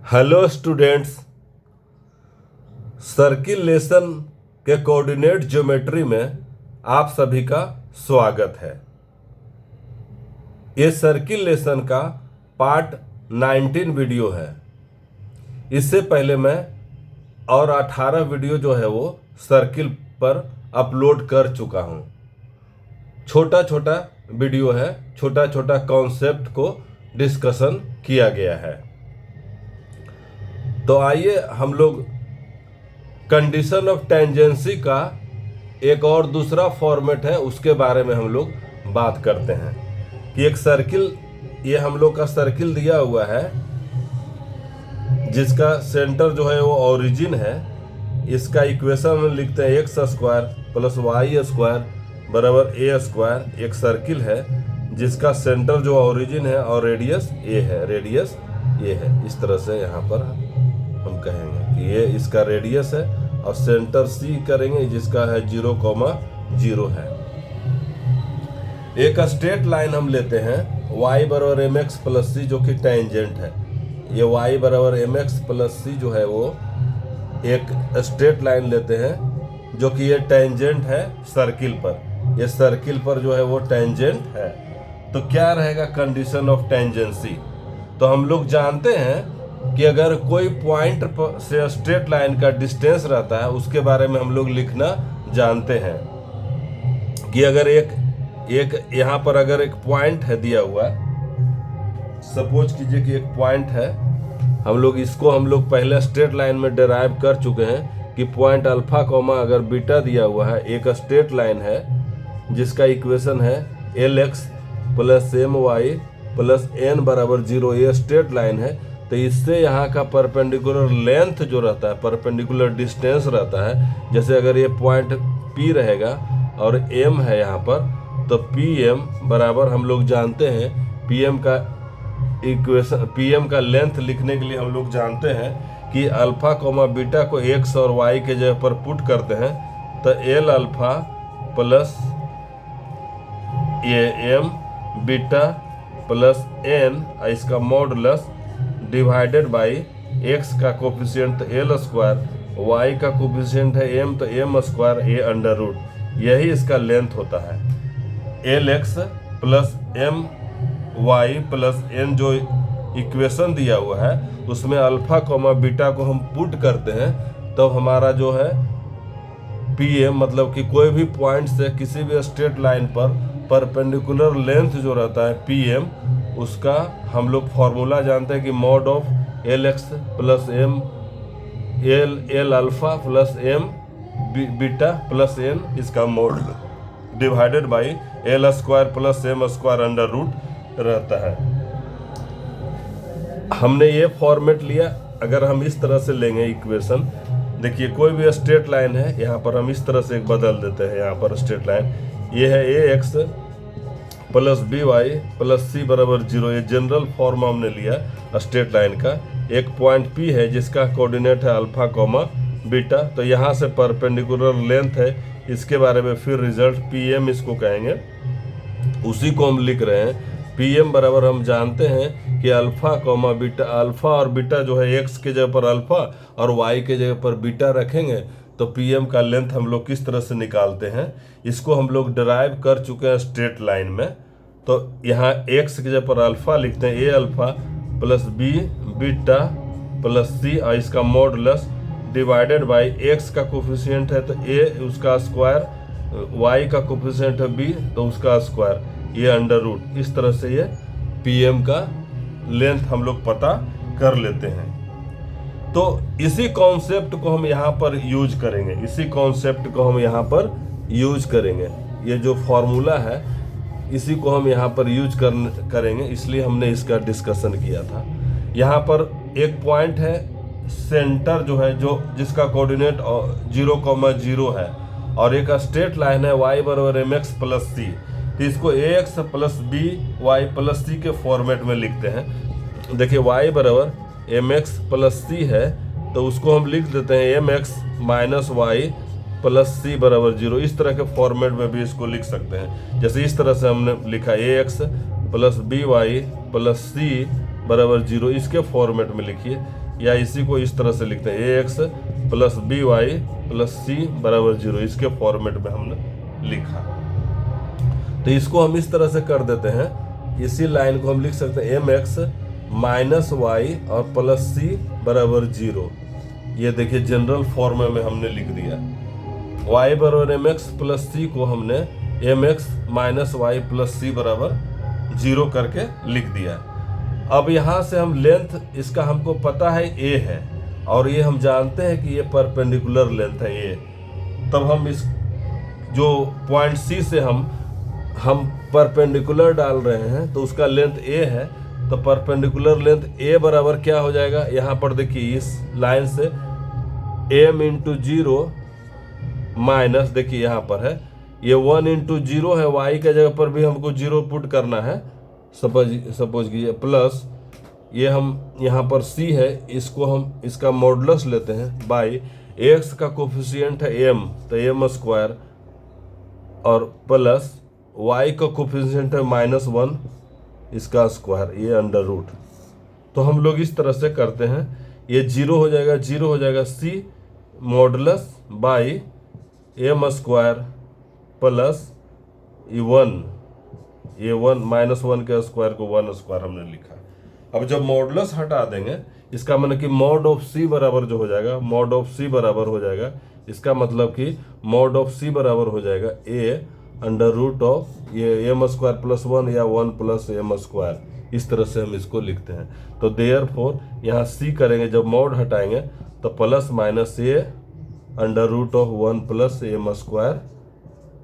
Hello students, सर्किलेशन के coordinate geometry में आप सभी का स्वागत है। ये सर्किलेशन का पार्ट 19 वीडियो है। इससे पहले मैं और 18 वीडियो जो है वो सर्किल पर अपलोड कर चुका हूँ। छोटा छोटा वीडियो है, छोटा छोटा कॉन्सेप्ट को डिस्कशन किया गया है। तो आइए हम लोग कंडीशन ऑफ टेंजेंसी का एक और दूसरा फॉर्मेट है, उसके बारे में हम लोग बात करते हैं कि एक सर्किल, ये हम लोग का सर्किल दिया हुआ है जिसका सेंटर जो है वो ओरिजिन है। इसका इक्वेशन में लिखते हैं x square plus y square बराबर ए स्क्वायर। एक सर्किल है जिसका सेंटर जो ओरिजिन है और रेडियस ए है, रेडियस ए है। इस तरह से यहाँ पर हम कहेंगे कि ये इसका रेडियस है और सेंटर सी करेंगे जिसका है 0,0 है। एक स्ट्रेट लाइन हम लेते हैं y बराबर एम एक्स प्लस सी जो कि टेंजेंट है। ये y बराबर एम एक्स प्लस सी जो है वो एक स्ट्रेट लाइन लेते हैं जो कि ये टेंजेंट है सर्किल पर। ये सर्किल पर जो है वो टेंजेंट है। तो क्या रहेगा कंडीशन ऑफ टेंजेंसी? तो हम लोग जानते हैं कि अगर कोई पॉइंट से स्ट्रेट लाइन का डिस्टेंस रहता है उसके बारे में हम लोग लिखना जानते हैं कि अगर एक यहाँ पर अगर एक पॉइंट है दिया हुआ, सपोज कीजिए कि एक पॉइंट है, हम लोग पहले स्ट्रेट लाइन में डिराइव कर चुके हैं कि पॉइंट अल्फा कॉमा अगर बीटा दिया हुआ है, एक स्ट्रेट लाइन है जिसका इक्वेशन है l x plus m y plus n बराबर 0। ये स्ट्रेट लाइन है तो इससे यहाँ का परपेंडिकुलर लेंथ जो रहता है, परपेंडिकुलर डिस्टेंस रहता है। जैसे अगर ये पॉइंट P रहेगा और M है यहाँ पर, तो PM बराबर हम लोग जानते हैं PM का इक्वेशन, PM का लेंथ लिखने के लिए हम लोग जानते हैं कि अल्फा कोमा बीटा को x और y के जगह पर पुट करते हैं तो L अल्फा प्लस ये M बीटा प्लस N इसका मॉडुलस डिवाइडेड बाई x का कोफिशिएंट एल स्क्वायर, y का कोफिशिएंट है m तो m स्क्वायर ए अंडर रूट। यही इसका लेंथ होता है। L x plus m y plus n जो इक्वेशन दिया हुआ है उसमें अल्फा कोमा बीटा को हम पुट करते हैं तो हमारा जो है पी मतलब कि कोई भी पॉइंट से किसी भी स्ट्रेट लाइन पर परपेंडिकुलर लेंथ जो रहता है पी उसका हम लोग फॉर्मूला जानते हैं कि mod of L x plus M L alpha plus M beta plus N, इसका mod divided by L square plus M square under root रहता है। हमने ये फॉर्मेट लिया। अगर हम इस तरह से लेंगे इक्वेशन, देखिए कोई भी स्ट्रेट लाइन है, यहाँ पर हम इस तरह से बदल देते हैं। यहाँ पर स्ट्रेट लाइन ये है a x plus b y plus c बराबर 0। ये जनरल फॉर्म हमने लिया स्ट्रेट लाइन का। एक पॉइंट P है जिसका कोऑर्डिनेट है अल्फा कोमा बीटा, तो यहाँ से परपेंडिकुलर लेंथ है, इसके बारे में फिर रिजल्ट PM इसको कहेंगे, उसी को हम लिख रहे हैं। PM बराबर हम जानते हैं कि अल्फा कोमा बीटा, अल्फा और बीटा जो है x के जगह पर अल्फा और y के जगह पर बीटा रखेंगे तो PM का लेंथ हम लोग किस तरह से निकालते हैं, इसको हम लोग डिराइव कर चुके हैं स्ट्रेट लाइन में। तो यहाँ x की जगह पर अल्फा लिखते हैं, a alpha plus b beta plus c और इसका मॉडुलस डिवाइडेड बाई x का कोफिशिएंट है तो a उसका स्क्वायर, y का कोफिशिएंट है b तो उसका स्क्वायर, ये अंडर रूट। इस तरह से ये PM का लेंथ हम लोग पता कर लेते हैं। तो इसी कॉन्सेप्ट को हम यहाँ पर यूज करेंगे, इसी कॉन्सेप्ट को हम यहाँ पर यूज करेंगे। ये जो फॉर्मूला है इसी को हम यहाँ पर यूज करेंगे, इसलिए हमने इसका डिस्कशन किया था। यहाँ पर एक पॉइंट है सेंटर जो है जिसका कोऑर्डिनेट 0,0 है और एक स्ट्रेट लाइन है y बराबर एम एक्स प्लस सी, तो इसको a x plus b y plus c के फॉर्मेट में लिखते हैं। देखिए y बराबर एम एक्स प्लस सी है तो उसको हम लिख देते हैं m x minus y plus c बराबर 0। इस तरह के फॉर्मेट में भी इसको लिख सकते हैं। जैसे इस तरह से हमने लिखा a x plus b y plus c बराबर 0, इसके फॉर्मेट में लिखिए। या इसी को इस तरह से लिखते हैं a x plus b y plus c बराबर 0, इसके फॉर्मेट में हमने लिखा। तो इसको हम इस तरह से कर देते हैं, इसी लाइन को हम लिख सकते हैं एम एक्स माइनस वाई और प्लस सी बराबर 0। ये देखिए जनरल फॉर्म में हमने लिख दिया। y बराबर एम एक्स प्लस सी को हमने m x minus y plus c बराबर 0 करके लिख दिया। अब यहाँ से हम लेंथ इसका हमको पता है a है और ये हम जानते हैं कि ये परपेंडिकुलर लेंथ है a। तब हम इस जो पॉइंट C से हम परपेंडिकुलर डाल रहे हैं तो उसका लेंथ a है, तो परपेंडिकुलर लेंथ a बराबर क्या हो जाएगा, यहाँ पर देखिए इस लाइन से m इंटू 0 माइनस, देखिए यहाँ पर है ये 1 इंटू 0 है, y के जगह पर भी हमको 0 पुट करना है, सपोज कीजिए, प्लस ये हम यहाँ पर c है, इसको हम इसका मॉडुलस लेते हैं बाई x का कोफिशिएंट है m, तो m स्क्वायर, और प्लस y का कोफिशिएंट है -1, इसका स्क्वायर, ये अंडर रूट। तो हम लोग इस तरह से करते हैं, ये 0 हो जाएगा, 0 हो जाएगा c modulus by m square plus ये 1, ये 1 -1 के स्क्वायर को 1 स्क्वायर हमने लिखा। अब जब मॉडुलस हटा देंगे, इसका मतलब कि मॉड ऑफ c बराबर जो हो जाएगा, मॉड ऑफ c बराबर हो जाएगा, इसका मतलब कि मॉड ऑफ c बराबर हो जाएगा a अंडर रूट ऑफ ये m स्क्वायर प्लस 1 या 1 प्लस m स्क्वायर, इस तरह से हम इसको लिखते हैं। तो देयरफॉर यहाँ c करेंगे, जब मॉड हटाएंगे तो plus minus a under root of 1 plus m square,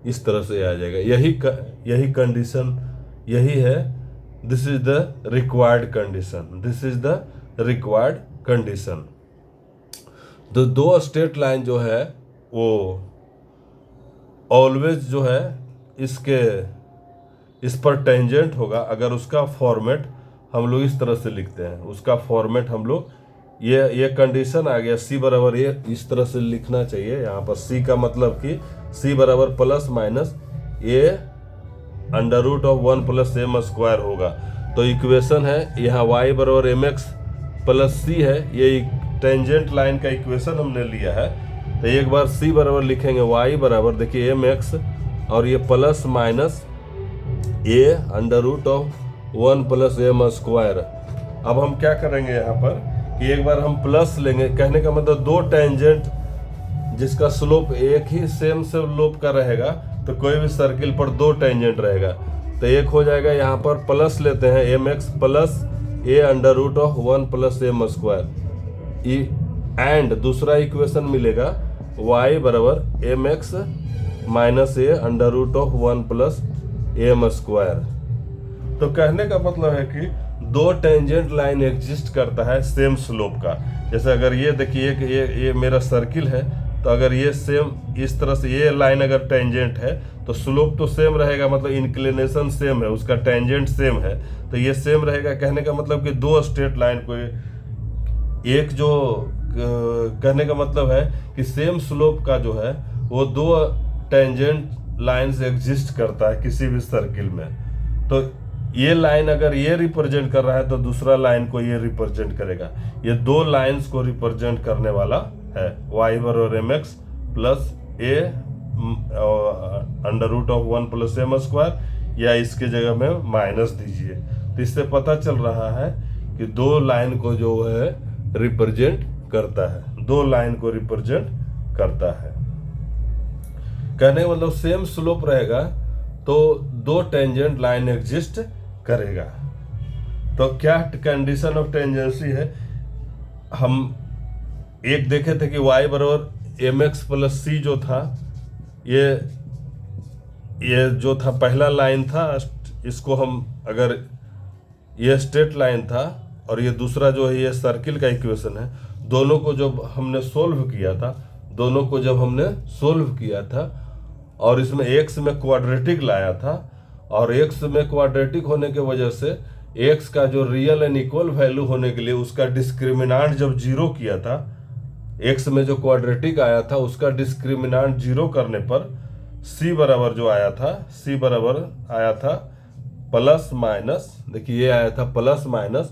इस तरह से आ जाएगा। यही कंडीशन, यही है, this is the required condition, this is the required condition. तो दो स्ट्रेट लाइन जो है वो ऑलवेज जो है इस पर टेंजेंट होगा, अगर उसका फॉर्मेट हम लोग इस तरह से लिखते हैं, उसका फॉर्मेट हम लोग ये कंडीशन आ गया, c बराबर ये इस तरह से लिखना चाहिए। यहाँ पर c का मतलब कि c बराबर plus minus a under root of 1 plus m square होगा। तो इक्वेशन है यहाँ y बराबर एम एक्स प्लस सी है, ये टेंजेंट लाइन का इक्वेशन हमने लिया है। तो एक बार c बराबर लिखेंगे, y बराबर देखिए एम एक्स और ये plus minus a under root of 1 plus m square. अब हम क्या करेंगे यहाँ पर कि एक बार हम प्लस लेंगे, कहने का मतलब दो टेंजेंट जिसका स्लोप एक ही सेम स्लोप का रहेगा, तो कोई भी सर्किल पर दो टेंजेंट रहेगा, तो एक हो जाएगा, यहाँ पर प्लस लेते हैं m x plus a under root of 1 plus m square, and दूसरा इक्वेशन मिलेगा y बराबर m x minus a under root of 1 plus m square. तो कहने का मतलब है कि दो टेंजेंट लाइन एग्जिस्ट करता है सेम स्लोप का। जैसे अगर ये देखिए ये मेरा सर्किल है, तो अगर ये सेम इस तरह से ये लाइन अगर टेंजेंट है तो स्लोप तो सेम रहेगा, मतलब इंक्लिनेशन सेम है, उसका टेंजेंट सेम है, तो ये सेम रहेगा। कहने का मतलब कि दो स्ट्रेट लाइन को एक जो कहने का मतलब है कि सेम स्लोप का जो है वो दो टेंजेंट लाइंस एग्जिस्ट करता है किसी भी सर्किल में। तो ये लाइन अगर ये रिप्रेजेंट कर रहा है तो दूसरा लाइन को ये रिप्रेजेंट करेगा, ये दो लाइंस को रिप्रेजेंट करने वाला है। y बराबर m x plus a under root of 1 plus m square, या इसके जगह में माइनस दीजिए। तो इससे पता चल रहा है कि दो लाइन को जो है रिप्रेजेंट करता है, दो लाइन को रिप्रेजेंट करता है। कहने का मतलब सेम स्लोप रहेगा तो दो टेंजेंट लाइन एग्जिस्ट करेगा। तो क्या कंडीशन ऑफ टेंजेंसी है, हम एक देखे थे कि y बराबर एम एक्स प्लस सी जो था, ये जो था पहला लाइन था, इसको हम अगर ये स्ट्रेट लाइन था और ये दूसरा जो है ये सर्किल का इक्वेशन है, दोनों को जब हमने सोल्व किया था और इसमें x में क्वाड्रेटिक लाया था, और x में क्वाड्रेटिक होने के वजह से x का जो रियल एंड इक्वल वैल्यू होने के लिए उसका डिस्क्रिमिनांट जब जीरो किया था, x में जो क्वाड्रेटिक आया था उसका डिस्क्रिमिनांट जीरो करने पर c बराबर जो आया था, c बराबर आया था प्लस माइनस, देखिए ये आया था plus minus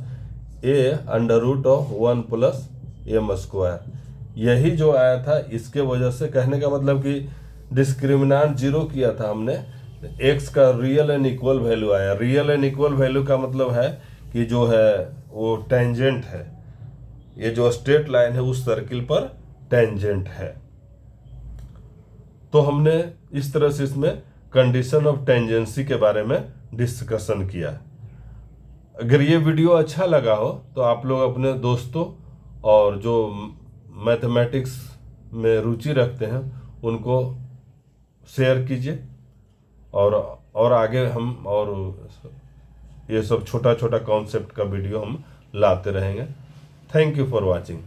a under root of 1 plus M square, यही जो आया था इसके वजह से, कहने का मतलब कि डिस्क्रिमिनांट जीरो किया था हमने, एक्स का रियल एंड इक्वल वैल्यू आया। रियल एंड इक्वल वैल्यू का मतलब है कि जो है वो टेंजेंट है, ये जो स्ट्रेट लाइन है उस सर्किल पर टेंजेंट है। तो हमने इस तरह से इसमें कंडीशन ऑफ टेंजेंसी के बारे में डिस्कशन किया। अगर ये वीडियो अच्छा लगा हो तो आप लोग अपने दोस्तों और जो मैथमेटिक्स में रुचि रखते हैं उनको शेयर कीजिए, और आगे हम और ये सब छोटा छोटा कॉन्सेप्ट का वीडियो हम लाते रहेंगे। Thank you for watching.